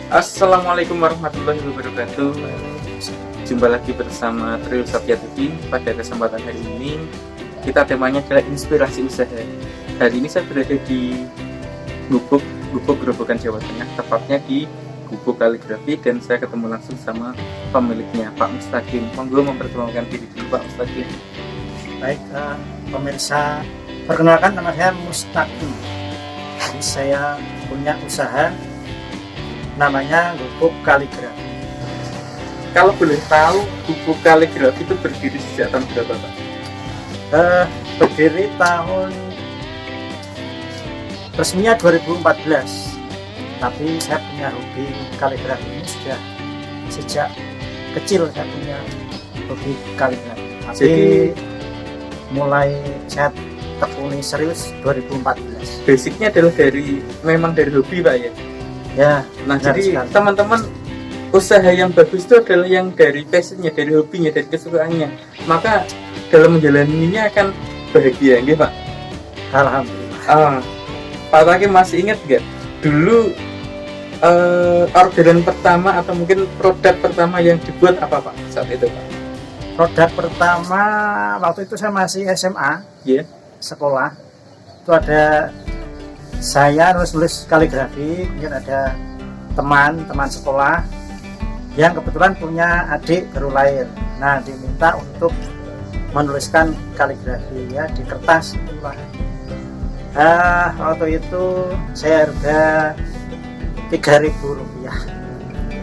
Assalamualaikum warahmatullahi wabarakatuh. Jumpa lagi bersama Trio Satya TV. Pada kesempatan hari ini kita temanya adalah inspirasi usaha. Hari ini saya berada di Gubuk Grobogan Jawa Tengah, tepatnya di Gubuk Kaligrafi, dan saya ketemu langsung sama pemiliknya, Pak Mustaqim. Monggo memperkenalkan diri dulu, Pak Mustaqim. Baik, pemirsa, perkenalkan nama saya Mustaqim. Jadi saya punya usaha namanya Gubuk Kaligrafi. Kalau boleh tahu, Gubuk Kaligrafi itu berdiri sejak tahun berapa, Pak? Berdiri tahun resminya 2014. Tapi saya punya hobi kaligrafi ini sudah sejak kecil. Saya punya hobi kaligrafi. Tapi Jadi mulai saya tekuni serius 2014. basicnya adalah memang dari hobi, Pak, ya? Ya, Nah, benar jadi sekali. teman-teman, usaha yang bagus itu adalah yang dari passionnya, dari hobinya, dari kesukaannya. Maka dalam menjalaninya akan bahagia, gitu, Pak. Alhamdulillah. Pak Taki masih ingat nggak dulu orderan pertama atau mungkin produk pertama yang dibuat apa, Pak, saat itu, Pak? Produk pertama waktu itu saya masih SMA, Iya. sekolah. Itu ada saya nulis kaligrafi, kemudian ada teman sekolah yang kebetulan punya adik baru lahir. Nah, diminta untuk menuliskan kaligrafi ya di kertas itulah. Waktu itu saya harga Rp3.000.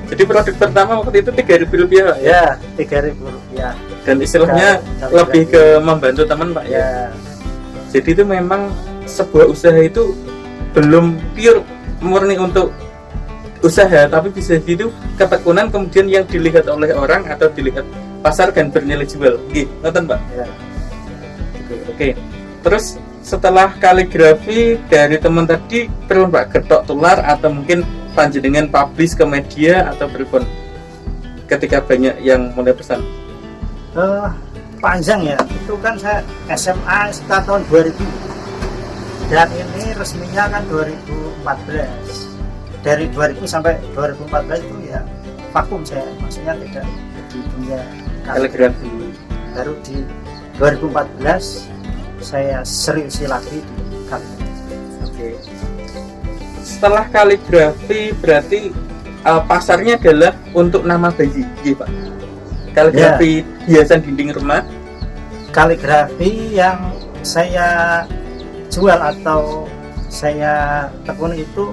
Jadi produk pertama waktu itu Rp3.000, Pak, ya? Ya, Rp3.000. Dan istilahnya Kaligrafi. lebih ke membantu teman, Pak, ya? Ya, Jadi itu memang sebuah usaha itu belum pure murni untuk usaha, tapi bisa gitu ketekunan kemudian yang dilihat oleh orang atau dilihat pasar dan bernilai jual. Gitu, nonton, Pak? ya. Oke. Terus setelah kaligrafi dari teman tadi, perlu, Pak, getok tular atau mungkin panjenengan publish ke media atau berikut ketika banyak yang mulai pesan? Panjang ya, itu kan saya SMA sekitar tahun 2000 dan ini resminya kan 2014. Dari 2000 sampai 2014 itu ya vakum saya, maksudnya tidak di dunia Kaligrafi. Baru di 2014 saya seriusi lagi di kaligrafi. Oke. Setelah kaligrafi berarti pasarnya adalah untuk nama bayi, gitu, Pak. Kaligrafi hiasan dinding rumah. Kaligrafi yang saya jual atau saya tekuni itu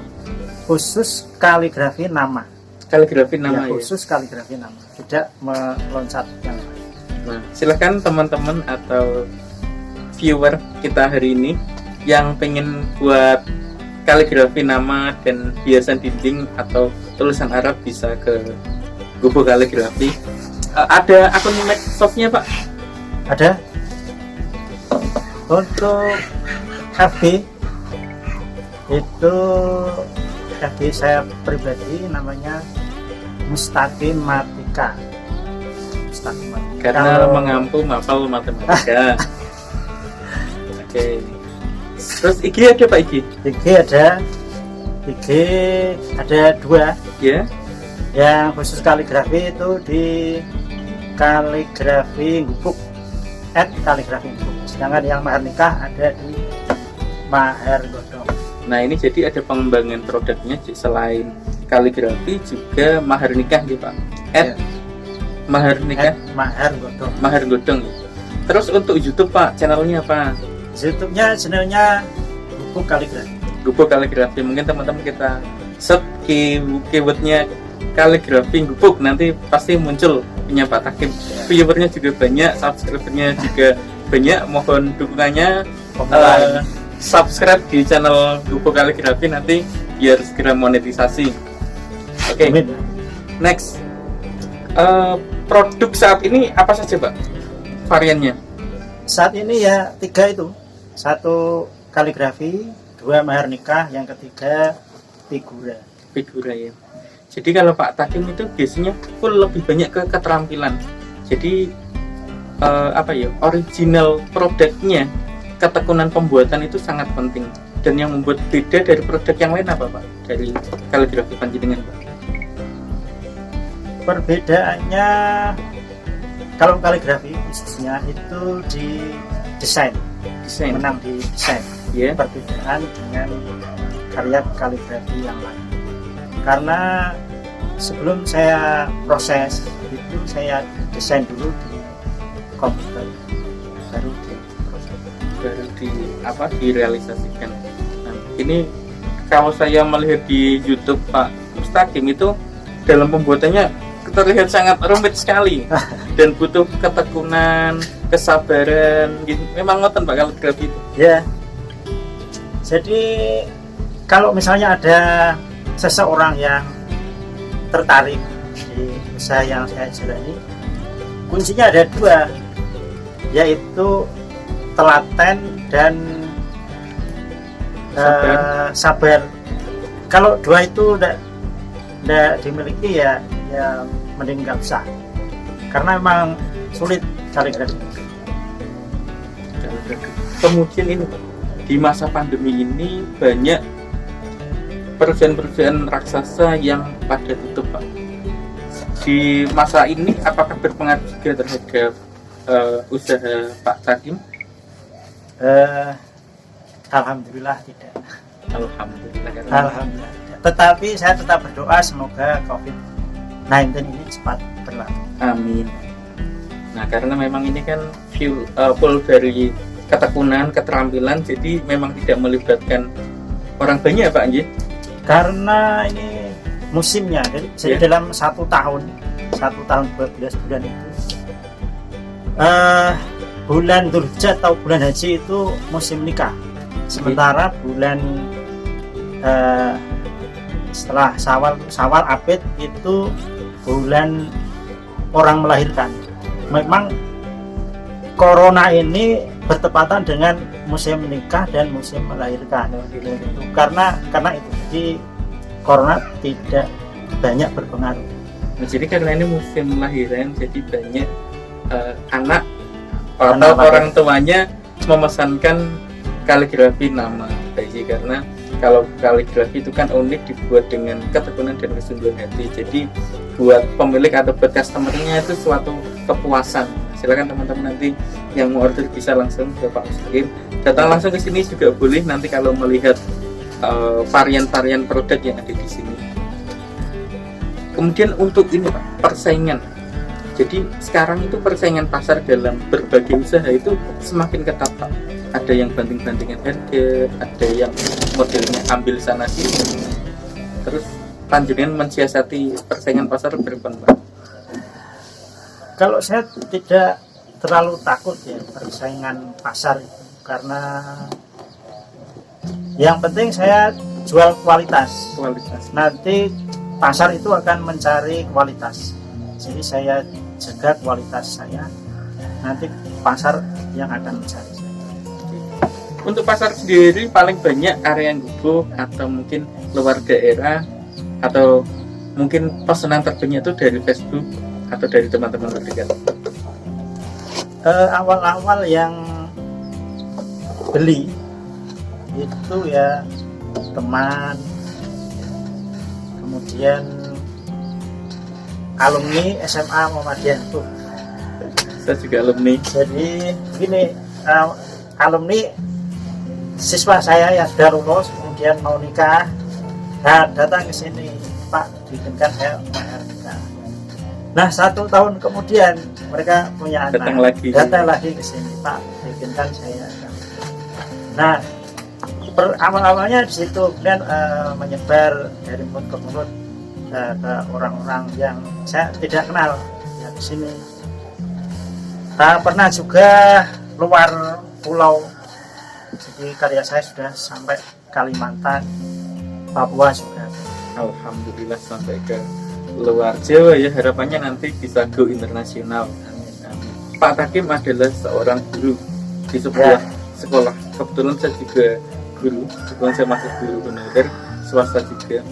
khusus kaligrafi nama. Kaligrafi nama, ya. Khusus kaligrafi nama, tidak meloncat yang lain. Nah, silakan teman-teman atau viewer kita hari ini yang pengen buat kaligrafi nama dan hiasan dinding atau tulisan Arab bisa ke Gubuk Kaligrafi. Ada akun Microsoft-nya, Pak? Ada. Untuk FB itu FB saya pribadi namanya Mustaqim Matika. Mustaqim Matika. Karena mengampu mapel matematika. Oke. Terus IG ada, Pak? IG ada dua. Ya. Yang khusus kaligrafi itu di Kaligrafi Gubuk @kaligrafi Gubuk. Sedangkan yang mahar nikah ada di Mahar Godong. Nah, ini jadi ada pengembangan produknya selain kaligrafi juga mahar nikah, gitu, Pak. Ya. Mahar nikah, Mahar Godong. mahar godong. Terus untuk YouTube, Pak, channelnya apa? YouTube-nya channelnya Gubuk Kaligrafi. Gubuk Kaligrafi. Mungkin teman-teman kita search keywordnya kaligrafi Gubuk, nanti pasti muncul punya Pak Takim. Viewernya juga banyak, subscribernya juga banyak. Mohon dukungannya. Subscribe di channel Gubuk Kaligrafi nanti biar segera monetisasi. Oke. Amin. Next. Produk saat ini apa saja, Pak, variannya? Saat ini ya 3 itu. 1 kaligrafi, 2 mahar nikah, yang ketiga figura. Figura, ya. Jadi kalau Pak Takim itu biasanya full lebih banyak ke keterampilan. Jadi original produknya, ketekunan pembuatan itu sangat penting. Dan yang membuat beda dari produk yang lain apa, Pak? Dari kaligrafi panjenengan, Pak? Perbedaannya kalau kaligrafi khususnya itu di desain, menang di desain. Ya. Perbedaan dengan karya kaligrafi yang lain. Karena sebelum saya proses itu saya desain dulu di komputer, baru direalisasikan. Nah, ini kalau saya melihat di YouTube Pak Mustaqim itu dalam pembuatannya terlihat sangat rumit sekali dan butuh ketekunan, kesabaran gitu. Memang ngoten Pak kaligrafi itu. Ya. Jadi kalau misalnya ada seseorang yang tertarik di usaha yang saya jalani, kuncinya ada dua, yaitu telaten dan sabar. Kalau dua itu tidak dimiliki ya mending nggak usah, karena memang sulit kaligrafi. Kemudian ini Pak, di masa pandemi ini banyak perusahaan-perusahaan raksasa yang pada tutup Pak. Di masa ini apakah berpengaruh juga terhadap usaha Pak Takim? Alhamdulillah tidak. Alhamdulillah. Alhamdulillah tidak. Tetapi saya tetap berdoa semoga COVID-19 ini cepat berlalu. Amin. Nah karena memang ini kan full dari ketekunan, keterampilan, jadi memang tidak melibatkan orang banyak Pak Anji. Karena ini musimnya, jadi dalam satu tahun 12 bulan itu bulan Dzulhijjah atau bulan haji itu musim nikah. Sementara bulan setelah Syawal Abid itu bulan orang melahirkan. Memang corona ini bertepatan dengan musim nikah dan musim melahirkan. Karena itu jadi corona tidak banyak berpengaruh. Nah, jadi karena ini musim lahiran, jadi banyak anak atau orang tuanya memesankan kaligrafi nama bayi, karena kalau kaligrafi itu kan unik, dibuat dengan ketekunan dan kesungguhan hati. Jadi buat pemilik atau buat customernya itu suatu kepuasan. Silakan teman-teman nanti yang mau order bisa langsung ke Pak Mustaqim, datang langsung ke sini juga boleh nanti kalau melihat varian-varian produk yang ada di sini. Kemudian untuk ini Pak, persaingan. Jadi sekarang itu persaingan pasar dalam berbagai usaha itu semakin ketat Pak. Ada yang banting-bantingan harga, ada yang modelnya ambil sana sini. Terus panjenengan mensiasati persaingan pasar berapa Pak? Kalau saya tidak terlalu takut ya persaingan pasar itu, karena yang penting saya jual kualitas. Nanti pasar itu akan mencari kualitas. Jadi saya jaga kualitas saya, nanti pasar yang akan mencari. Untuk pasar sendiri paling banyak area yang gubuk atau mungkin luar daerah, atau mungkin pesanan terbanyak itu dari Facebook atau dari teman-teman terdekat? Awal-awal yang beli itu ya teman, kemudian alumni SMA Muhammadiyah itu. Saya juga alumni. Jadi begini, alumni siswa saya yang sudah lulus kemudian mau nikah, nah datang ke sini, Pak, diizinkan saya nikah. Nah 1 tahun kemudian mereka punya anak, datang lagi ke sini, Pak, diizinkan saya. Nah awal-awalnya di situ, kemudian menyebar dari mulut ke mulut ke orang-orang yang saya tidak kenal ya di sini. Pernah juga luar pulau, jadi karya saya sudah sampai Kalimantan, Papua juga. Alhamdulillah sampai ke luar Jawa ya, harapannya nanti bisa go internasional. Pak Takim adalah seorang guru di sebuah sekolah. Kebetulan saya juga guru, kebetulan saya masih guru honorer swasta juga.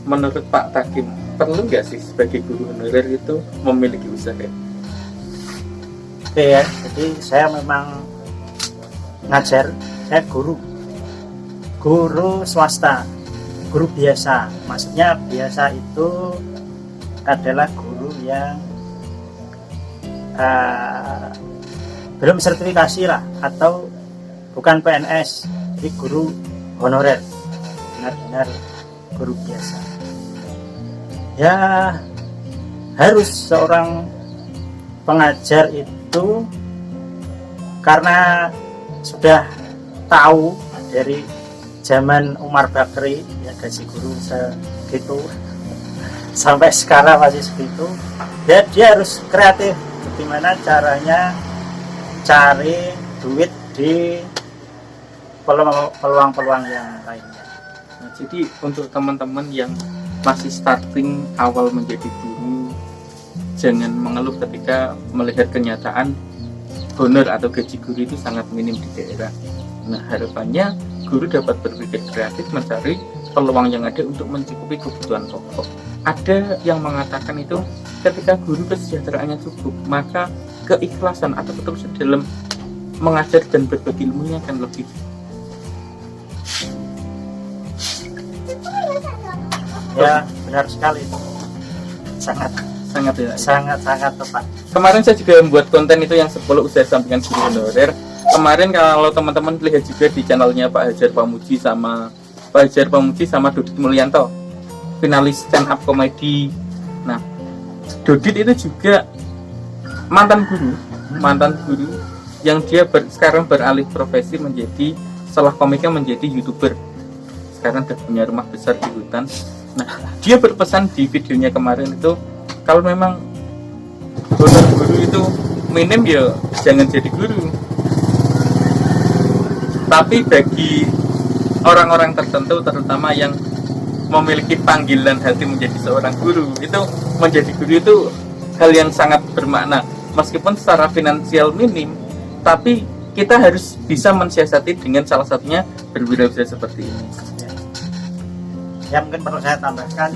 Menurut Pak Takim, perlu nggak sih sebagai guru honorer itu memiliki usaha? Oke ya, jadi saya memang ngajar, saya guru swasta, guru biasa. Maksudnya biasa itu adalah guru yang belum sertifikasi lah, atau bukan PNS, jadi guru honorer, benar-benar guru biasa. Ya harus seorang pengajar itu, karena sudah tahu dari zaman Umar Bakri ya gaji guru segitu sampai sekarang masih segitu. Ya dia harus kreatif bagaimana caranya cari duit di peluang-peluang yang lainnya. Nah, jadi untuk teman-teman yang masih starting awal menjadi guru, jangan mengeluh ketika melihat kenyataan honor atau gaji guru itu sangat minim di daerah. Nah, harapannya guru dapat berpikir kreatif mencari peluang yang ada untuk mencukupi kebutuhan pokok. Ada yang mengatakan itu ketika guru kesejahteraannya cukup, maka keikhlasan atau ketulusan dalam mengajar dan berbagi ilmunya akan lebih. Ya benar sekali, sangat tepat. Kemarin saya juga membuat konten itu yang 10 usaha sampingan guru honorer. Kemarin kalau teman-teman lihat juga di channelnya Pak Hajar Pamuji sama Dodit Mulyanto, finalis stand up komedi. Nah, Dodit itu juga mantan guru yang dia sekarang beralih profesi menjadi, setelah komiknya menjadi YouTuber. Sekarang udah punya rumah besar di hutan. Nah, dia berpesan di videonya kemarin itu, kalau memang honor guru itu minim ya jangan jadi guru. Tapi bagi orang-orang tertentu, terutama yang memiliki panggilan hati menjadi seorang guru, itu menjadi guru itu hal yang sangat bermakna. Meskipun secara finansial minim, tapi kita harus bisa mensiasati dengan salah satunya berwirausaha seperti ini. Ya mungkin perlu saya tambahkan,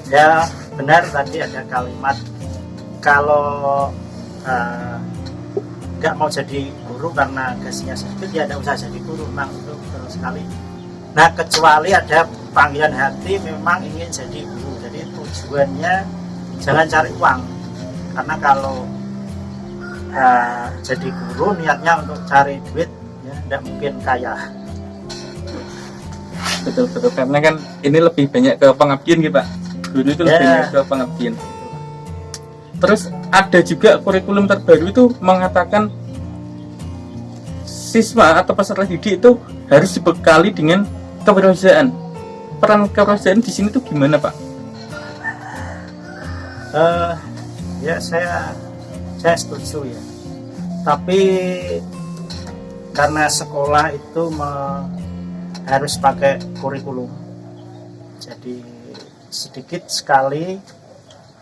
ya benar tadi ada kalimat kalau nggak mau jadi guru karena gajinya sedikit, ya ada usaha jadi guru, memang itu betul sekali. Nah, kecuali ada panggilan hati memang ingin jadi guru, jadi tujuannya jangan cari uang, karena kalau jadi guru niatnya untuk cari duit, ya tidak mungkin kaya. Betul, karena kan ini lebih banyak ke pengabdian gitu Pak. Guru itu lebih banyak ke pengabdian. Terus ada juga kurikulum terbaru itu mengatakan siswa atau peserta didik itu harus dibekali dengan kewirausahaan. Peran kewirausahaan di sini tuh gimana Pak? Ya saya setuju ya. Tapi karena sekolah itu harus pakai kurikulum, jadi sedikit sekali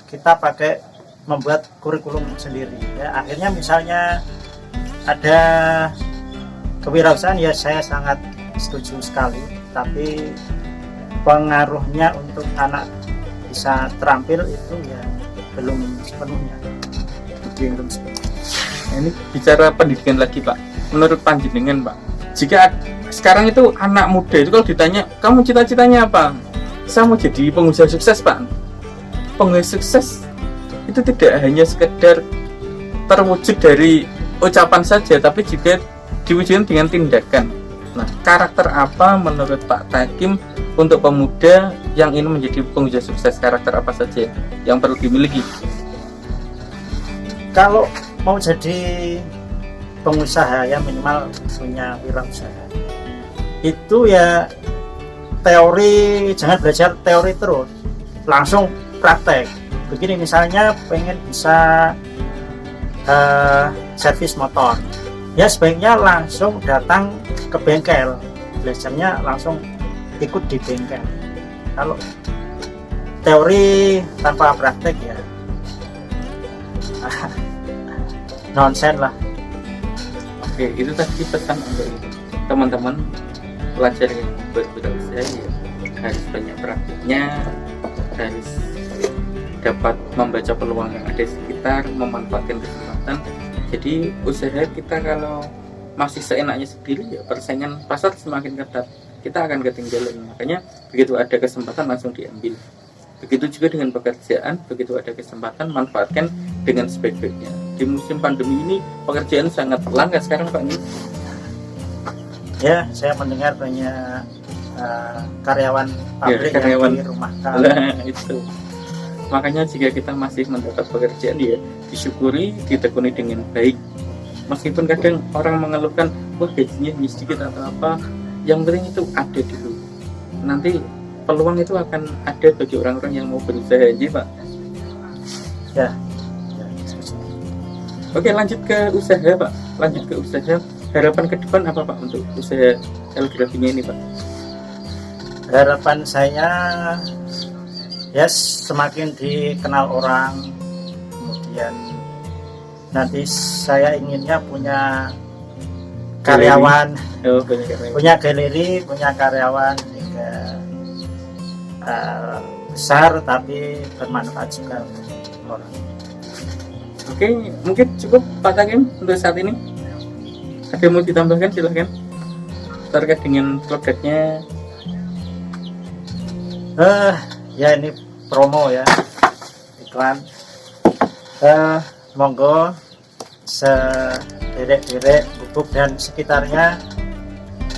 kita pakai membuat kurikulum sendiri ya. Akhirnya misalnya ada kewirausahaan, ya saya sangat setuju sekali, tapi pengaruhnya untuk anak bisa terampil itu ya belum sepenuhnya. Nah, ini bicara pendidikan lagi Pak, menurut panjenengan Pak, jika sekarang itu anak muda itu kalau ditanya kamu cita-citanya apa, saya mau jadi pengusaha sukses Pak. Pengusaha sukses itu tidak hanya sekedar terwujud dari ucapan saja, tapi juga diwujudkan dengan tindakan. Nah, karakter apa menurut Pak Takim untuk pemuda yang ingin menjadi pengusaha sukses? Karakter apa saja yang perlu dimiliki? Kalau mau jadi pengusaha ya minimal punya wirausaha. Itu ya teori, jangan belajar teori terus, langsung praktek. Begini misalnya pengen bisa servis motor, ya sebaiknya langsung datang ke bengkel, belajarnya langsung ikut di bengkel. Kalau teori tanpa praktek ya nonsen lah. Oke, itu tadi pesan untuk teman-teman pelajar yang berwirausaha ya, harus banyak praktiknya, harus dapat membaca peluang yang ada di sekitar, memanfaatkan kesempatan. Jadi usaha kita kalau masih seenaknya sendiri ya persaingan pasar semakin ketat, kita akan ketinggalan. Makanya begitu ada kesempatan langsung diambil. Begitu juga dengan pekerjaan, begitu ada kesempatan manfaatkan dengan sebaik-baiknya. Di musim pandemi ini pekerjaan sangat langka sekarang Pak nih. Ya, saya mendengar banyak karyawan pabrik karyawan yang dirumahkan. Nah, itu. Makanya jika kita masih mendapat pekerjaan ya disyukuri, ditekuni dengan baik. Meskipun kadang orang mengeluhkan, wah gajinya sedikit atau apa, yang penting itu ada dulu. Nanti peluang itu akan ada bagi orang-orang yang mau berusaha aja Pak. Ya. Oke, lanjut ke usaha Pak. Lanjut ke usaha. Harapan ke depan apa Pak untuk usaha kaligrafinya ini Pak? Harapan saya ya semakin dikenal orang, kemudian nanti saya inginnya punya karyawan, punya galeri, punya karyawan hingga besar tapi bermanfaat juga untuk orang. Oke, mungkin cukup Pak Takim untuk saat ini. Ada yang mau ditambahkan silahkan terkait dengan produknya. Ya ini promo ya, iklan. Monggo sederek-derek Gubuk dan sekitarnya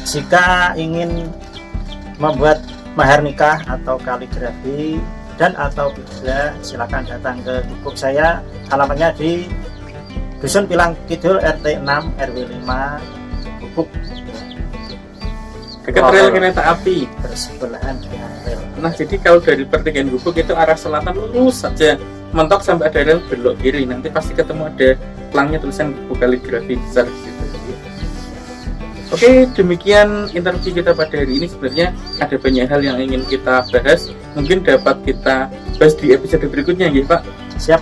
jika ingin membuat mahar nikah atau kaligrafi dan atau juga silakan datang ke Gubuk saya. Alamatnya di Dusun Pilang Kidul RT 6 RW 5 Gubuk. Dekat rel kereta api. Bersebelahan dengan rel. Nah, jadi kalau dari pertigaan Gubuk itu arah selatan lurus saja, mentok sampai ada rel belok kiri, nanti pasti ketemu ada pelangnya tulisan Gubuk Kaligrafi besar di situ. Oke, demikian interview kita pada hari ini. Sebenarnya ada banyak hal yang ingin kita bahas, mungkin dapat kita bahas di episode berikutnya ya Pak. Siap.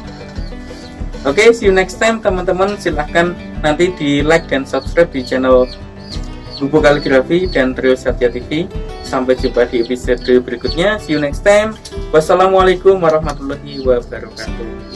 Oke, see you next time teman-teman. Silahkan nanti di like dan subscribe di channel Gubuk Kaligrafi dan Trio Satya TV. Sampai jumpa di episode berikutnya. See you next time. Wassalamualaikum warahmatullahi wabarakatuh.